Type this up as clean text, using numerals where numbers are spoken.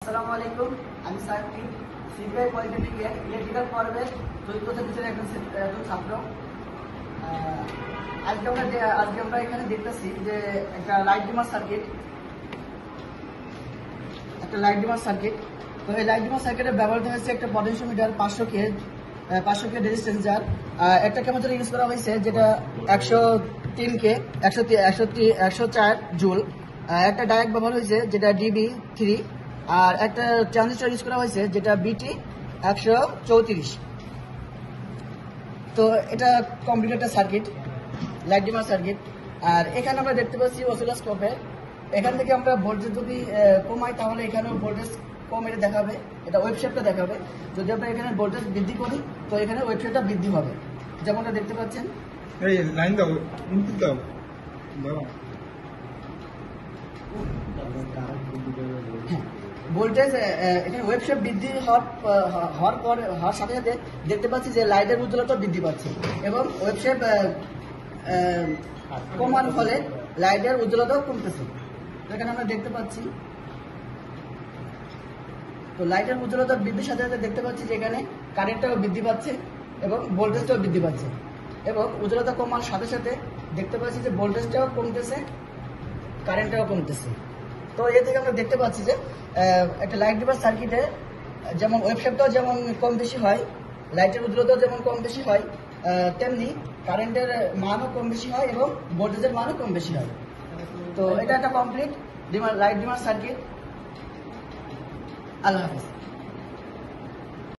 আসসালামু আলাইকুম, আমি সাইফুদ্দিন, সিবিআই পলিটেকনিকের ইলেকট্রিক্যাল পর্বের চতুর্থ সেমিস্টারের একজন ছাত্র। আজকে আমরা এখানে দেখতেছি যে একটা লাইট ডিমার সার্কিট। তো এই লাইট ডিমার সার্কিটে ব্যবহৃত হয়েছে একটা পটেনশিওমিটার 500 কে রেজিস্ট্যান্স, যার একটা ক্যাপাসিটর ইউজ করা হয়েছে যেটা 104 জুল। একটা ডায়োড ব্যবহার হয়েছে যেটা DB3, আর একটা ট্রানজিস্টর ইউজ করা হয়েছে যেটা BT 134। তো এটা কমপ্লিট একটা সার্কিট, লাইট ডিমার সার্কিট। আর এখানে আমরা দেখতে পাচ্ছি অসিলোস্কোপে, এখান থেকে আমরা ভোল্টেজ যদি কমাই তাহলে এখানেও ভোল্টেজ কম এটা দেখাবে, এটা ওয়েবশেপটা দেখাবে। যদি আমরা এখানে ভোল্টেজ বৃদ্ধি করি তো এখানে ওয়েবশেপটা বৃদ্ধি হবে, যেমনটা দেখতে পাচ্ছেন। এই লাইন দাও, ইনপুট দাও। ভোল্টেজ এখানে ওয়েবশেপ বৃদ্ধি হওয়ার সাথে সাথে দেখতে পাচ্ছি যে লাইটের উজ্জ্বলতা বৃদ্ধি পাচ্ছে, এবং ওয়েবশেপ কমার ফলে লাইটের উজ্জ্বলতাও কমতেছে। এখানে আমরা দেখতে পাচ্ছি, তো লাইটের উজ্জ্বলতা বৃদ্ধির সাথে সাথে দেখতে পাচ্ছি যে এখানে কারেন্টটাও বৃদ্ধি পাচ্ছে এবং ভোল্টেজটাও বৃদ্ধি পাচ্ছে, এবং উজ্জ্বলতা কমার সাথে সাথে দেখতে পাচ্ছি যে ভোল্টেজটাও কমতেছে, কারেন্টটাও কমতেছে। তো এ থেকে আমরা দেখতে পাচ্ছি যে একটা লাইট ডিমার সার্কিটে যেমন ওয়েবশেপটাও যেমন কম বেশি হয়, লাইটের উজ্জ্বলতাও যেমন কম বেশি হয়, তেমনি কারেন্টের মানও কম বেশি হয় এবং ভোল্টেজের মানও কম বেশি হয়। তো এটা একটা কমপ্লিট লাইট ডিমার সার্কিট। আল্লাহ হাফেজ।